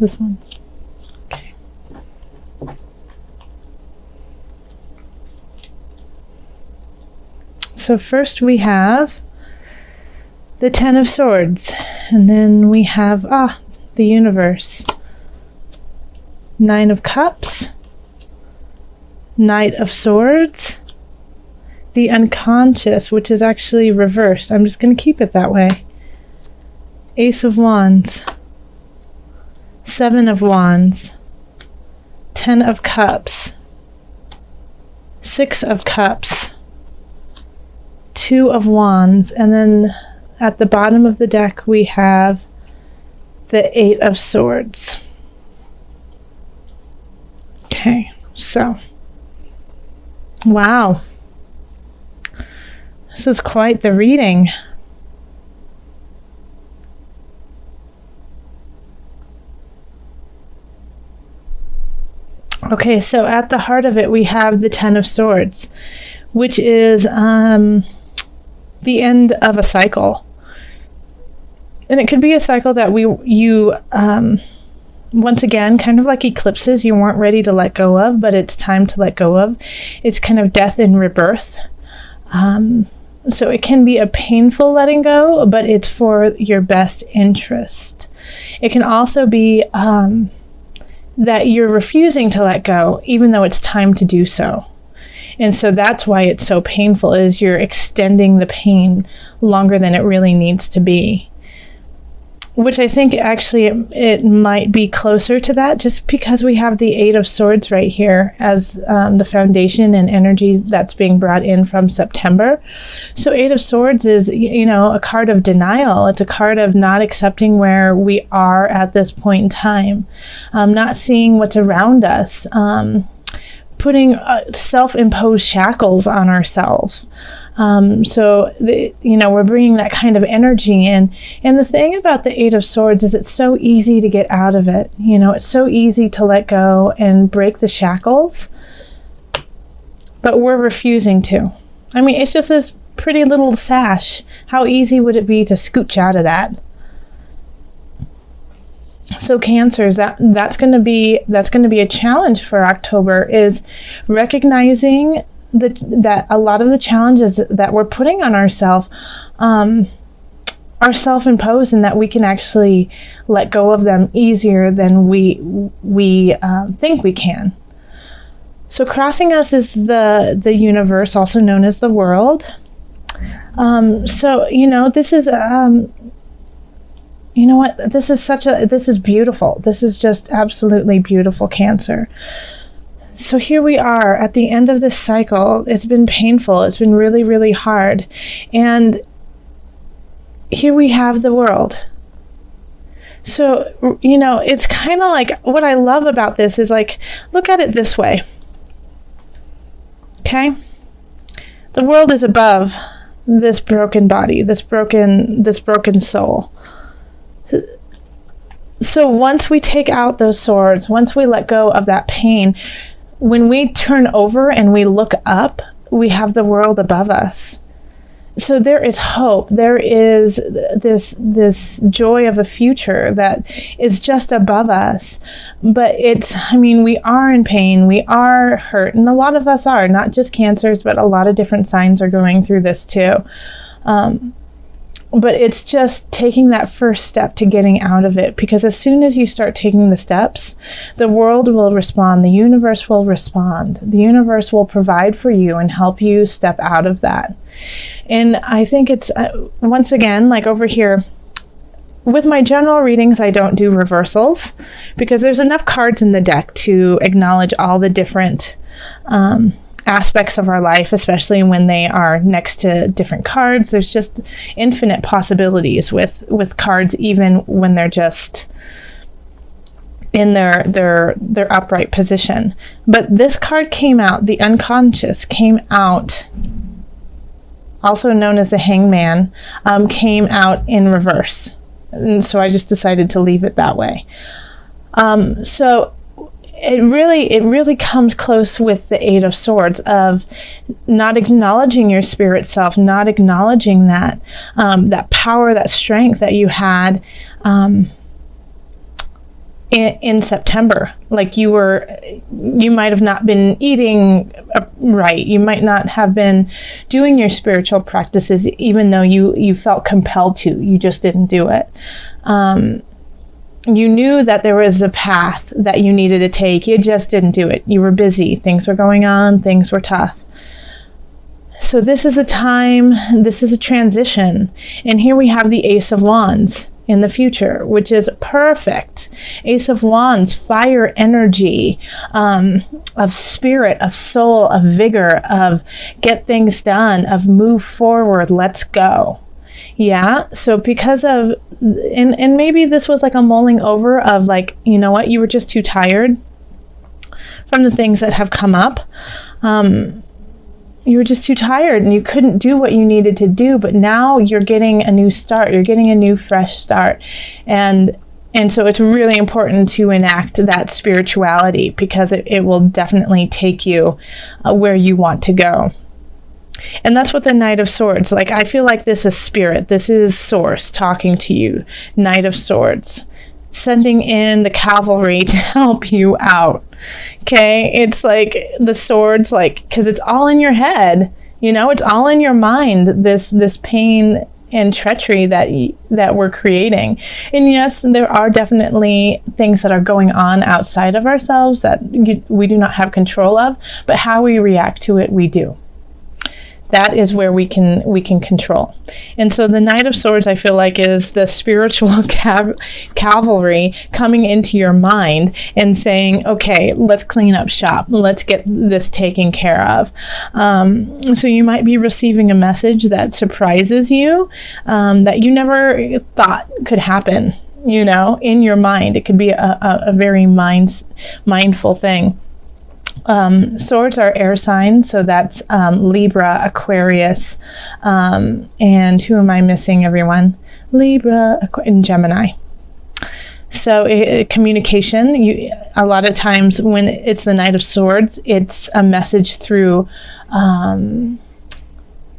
This one. Okay. So first we have the Ten of Swords, and then we have the Universe. Nine of Cups, Knight of Swords, the Unconscious, which is actually reversed. I'm just going to keep it that way. Ace of Wands, Seven of Wands, Ten of Cups, Six of Cups, Two of Wands, and then at the bottom of the deck we have the Eight of Swords. Okay, so, wow, this is quite the reading. Okay, so at the heart of it we have the Ten of Swords, which is the end of a cycle. And it could be a cycle that you once again, kind of like eclipses, you weren't ready to let go of, but it's time to let go of. It's kind of death and rebirth. So it can be a painful letting go, but it's for your best interest. It can also be that you're refusing to let go, even though it's time to do so. And so that's why it's so painful, is you're extending the pain longer than it really needs to be. Which I think actually it might be closer to that, just because we have the Eight of Swords right here as the foundation and energy that's being brought in from September. So Eight of Swords is, a card of denial. It's a card of not accepting where we are at this point in time, not seeing what's around us, putting self-imposed shackles on ourselves. We're bringing that kind of energy in. And the thing about the Eight of Swords is it's so easy to get out of it. It's so easy to let go and break the shackles, but we're refusing to. I mean, it's just this pretty little sash. How easy would it be to scooch out of that? So Cancers, that's going to be a challenge for October, is recognizing that a lot of the challenges that we're putting on ourselves are self-imposed, and that we can actually let go of them easier than we think we can. So crossing us is the universe, also known as the world. This is this is beautiful. This is just absolutely beautiful, Cancer. So here we are at the end of this cycle. It's been painful. It's been really, really hard. And here we have the world. So, it's kind of like, what I love about this is, like, look at it this way. Okay? The world is above this broken body, this broken soul. So once we take out those swords, once we let go of that pain, when we turn over and we look up, we have the world above us. So there is hope. There is this joy of a future that is just above us. But we are in pain. We are hurt. And a lot of us are, not just Cancers, but a lot of different signs are going through this too. But it's just taking that first step to getting out of it, because as soon as you start taking the steps, the world will respond. The universe will respond. The universe will provide for you and help you step out of that. And I think it's, once again, like over here, with my general readings, I don't do reversals, because there's enough cards in the deck to acknowledge all the different aspects of our life, especially when they are next to different cards. There's just infinite possibilities with cards, even when they're just in their upright position. But this card came out, the Unconscious came out, also known as the Hangman, came out in reverse. And so I just decided to leave it that way. So it really comes close with the Eight of Swords, of not acknowledging your spirit self, not acknowledging that that power, that strength that you had in September. Like you might have not been eating right. You might not have been doing your spiritual practices, even though you felt compelled to. You just didn't do it. You knew that there was a path that you needed to take. You just didn't do it. You were busy. Things were going on. Things were tough. So this is a time, this is a transition. And here we have the Ace of Wands in the future, which is perfect. Ace of Wands, fire energy, of spirit, of soul, of vigor, of get things done, of move forward, let's go. Yeah, so because of, and maybe this was like a mulling over of like, you know what, you were just too tired from the things that have come up. You were just too tired and you couldn't do what you needed to do, but now you're getting a new start. You're getting a new fresh start. And so it's really important to enact that spirituality, because it will definitely take you where you want to go. And that's what the Knight of Swords, like, I feel like this is spirit. This is Source talking to you. Knight of Swords, sending in the cavalry to help you out. Okay, it's like the swords, like, because it's all in your head, you know, it's all in your mind, this pain and treachery that we're creating. And yes, there are definitely things that are going on outside of ourselves that we do not have control of, but how we react to it, we do. That is where we can control. And so the Knight of Swords, I feel like, is the spiritual cavalry coming into your mind and saying, okay, let's clean up shop. Let's get this taken care of. So you might be receiving a message that surprises you, that you never thought could happen, you know, in your mind. It could be a very mindful thing. Swords are air signs, so that's Libra, Aquarius, and who am I missing, everyone? Libra, and Gemini. So communication, a lot of times when it's the Knight of Swords, it's a message through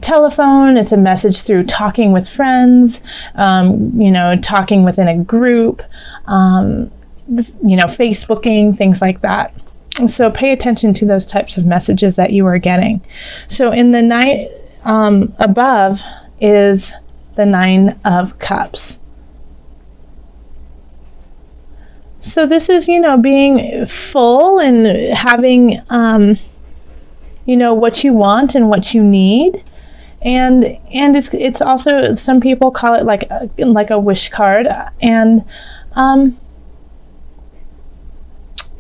telephone, it's a message through talking with friends, you know, talking within a group, you know, Facebooking, things like that. So pay attention to those types of messages that you are getting. So in the Knight above is the Nine of Cups. So this is, you know, being full and having, you know, what you want and what you need. And it's also, some people call it like a wish card.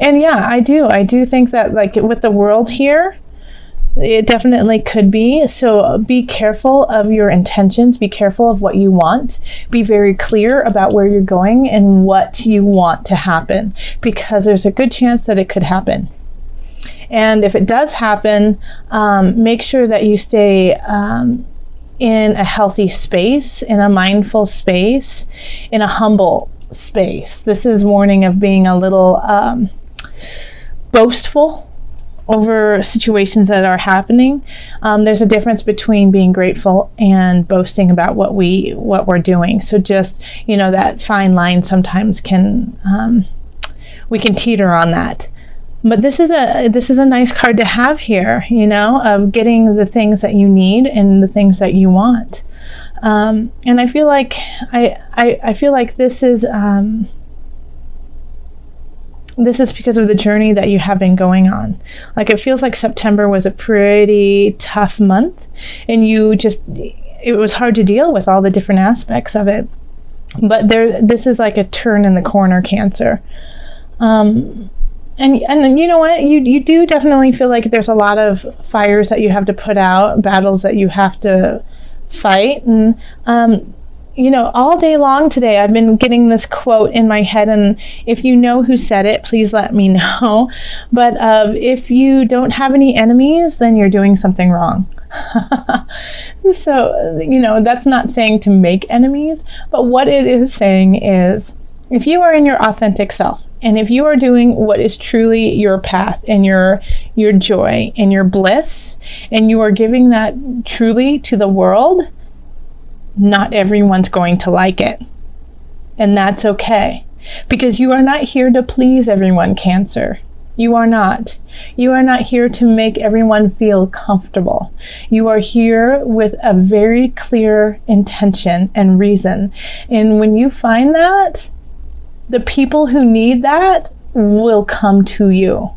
And yeah, I do think that, like, with the world here, it definitely could be. So be careful of your intentions. Be careful of what you want. Be very clear about where you're going and what you want to happen, because there's a good chance that it could happen. And if it does happen, make sure that you stay in a healthy space, in a mindful space, in a humble space. This is warning of being a little boastful over situations that are happening. There's a difference between being grateful and boasting about what we're doing. So just, you know, that fine line sometimes we can teeter on that. But this is a nice card to have here, you know, of getting the things that you need and the things that you want. And I feel like I feel like this is because of the journey that you have been going on. Like, it feels like September was a pretty tough month, and it was hard to deal with all the different aspects of it. But this is like a turn in the corner, Cancer. And you know what? You do definitely feel like there's a lot of fires that you have to put out, battles that you have to fight. And, you know, all day long today, I've been getting this quote in my head, and if you know who said it, please let me know. But if you don't have any enemies, then you're doing something wrong. So, you know, that's not saying to make enemies, but what it is saying is, if you are in your authentic self, and if you are doing what is truly your path and your joy and your bliss, and you are giving that truly to the world, not everyone's going to like it. And that's okay. Because you are not here to please everyone, Cancer. You are not. You are not here to make everyone feel comfortable. You are here with a very clear intention and reason. And when you find that, the people who need that will come to you.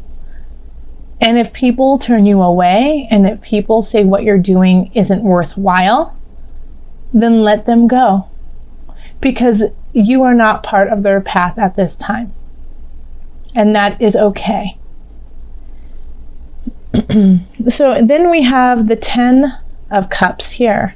And if people turn you away, and if people say what you're doing isn't worthwhile, then let them go. Because you are not part of their path at this time. And that is okay. So then we have the 10 of Cups here.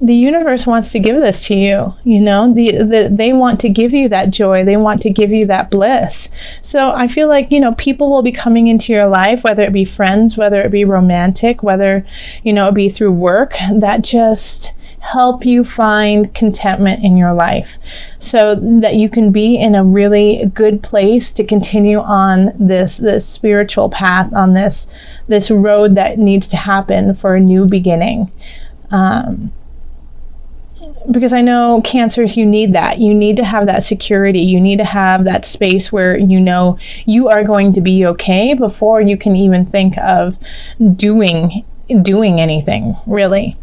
The universe wants to give this to you, you know, they want to give you that joy. They want to give you that bliss. So I feel like, you know, people will be coming into your life, whether it be friends, whether it be romantic, whether, you know, it be through work, that just help you find contentment in your life so that you can be in a really good place to continue on this spiritual path, on this road that needs to happen for a new beginning. Because I know, Cancers, you need that. You need to have that security. You need to have that space where you know you are going to be okay before you can even think of doing anything, really.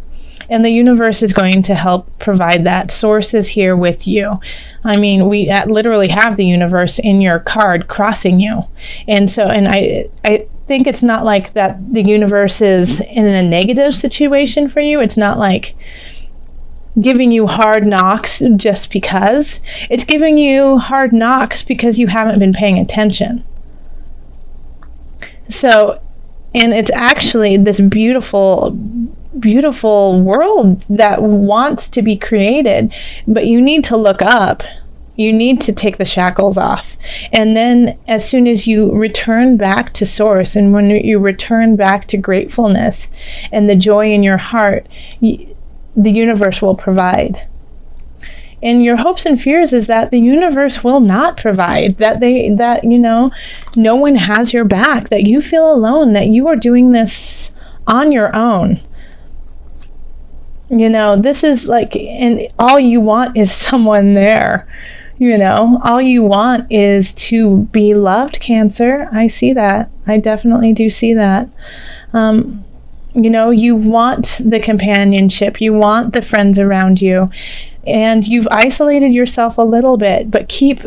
And the universe is going to help provide that. Source is here with you. I mean, we literally have the universe in your card crossing you. And so, and I think it's not like that the universe is in a negative situation for you. It's not like giving you hard knocks just because. It's giving you hard knocks because you haven't been paying attention. So, and it's actually this beautiful world that wants to be created, but you need to look up. You need to take the shackles off. And then as soon as you return back to Source, and when you return back to gratefulness and the joy in your heart, the universe will provide. And your hopes and fears is that the universe will not provide, that you know, no one has your back, that you feel alone, that you are doing this on your own. You know, this is like, and all you want is someone there. You know, all you want is to be loved, Cancer. I see that. I definitely do see that. You know, you want the companionship. You want the friends around you. And you've isolated yourself a little bit, but keep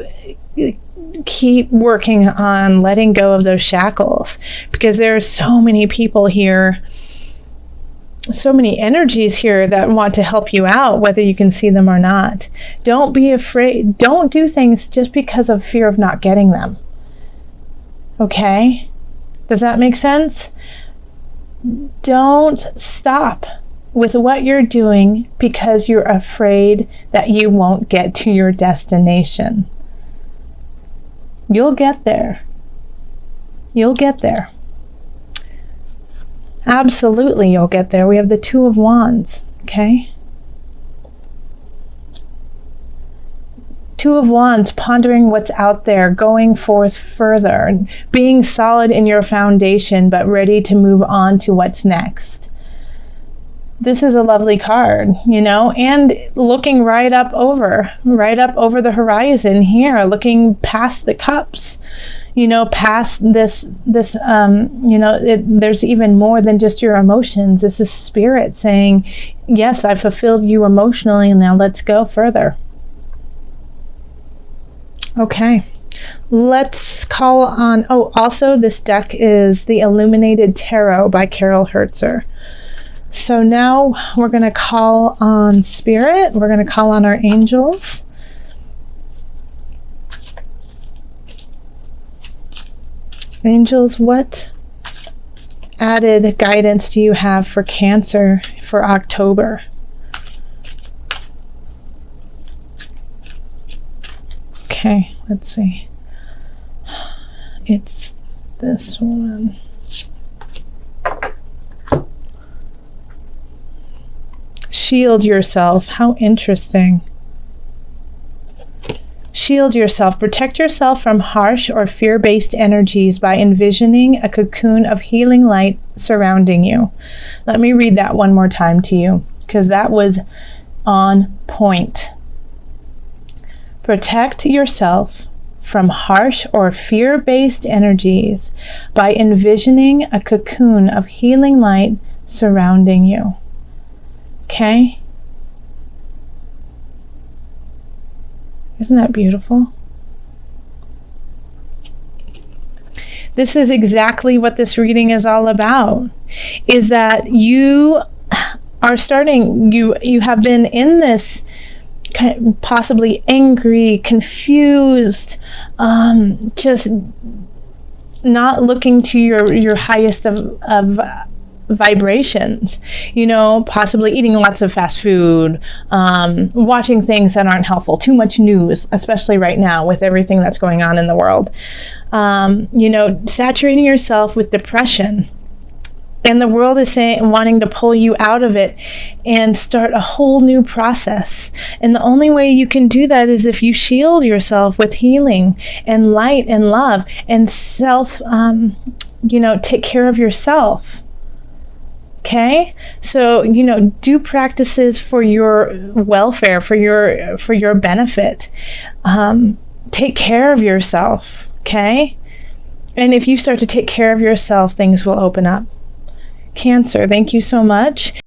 working on letting go of those shackles, because there are so many people here, so many energies here that want to help you out, whether you can see them or not. Don't be afraid. Don't do things just because of fear of not getting them. Okay? Does that make sense? Don't stop with what you're doing because you're afraid that you won't get to your destination. You'll get there. You'll get there. Absolutely, you'll get there. We have the Two of Wands, okay? Two of Wands, pondering what's out there, going forth further, being solid in your foundation, but ready to move on to what's next. This is a lovely card, you know, and looking right up over the horizon here, looking past the cups, you know, past this, you know, there's even more than just your emotions. This is spirit saying, yes, I fulfilled you emotionally, and now let's go further. Okay, let's call on, also this deck is the Illuminated Tarot by Carol Hertzer. So now we're going to call on Spirit. We're going to call on our angels. Angels, what added guidance do you have for Cancer for October? Okay, let's see. It's this one. Shield yourself. How interesting. Shield yourself. Protect yourself from harsh or fear-based energies by envisioning a cocoon of healing light surrounding you. Let me read that one more time to you, because that was on point. Protect yourself from harsh or fear-based energies by envisioning a cocoon of healing light surrounding you. Okay? Isn't that beautiful? This is exactly what this reading is all about, is that you are starting, you have been in this possibly angry, confused, just not looking to your highest of vibrations, possibly eating lots of fast food, watching things that aren't helpful, too much news, especially right now with everything that's going on in the world, saturating yourself with depression. And the world is wanting to pull you out of it and start a whole new process. And the only way you can do that is if you shield yourself with healing and light and love and take care of yourself. Okay? So, do practices for your welfare, for your benefit. Take care of yourself. Okay? And if you start to take care of yourself, things will open up. Cancer, thank you so much.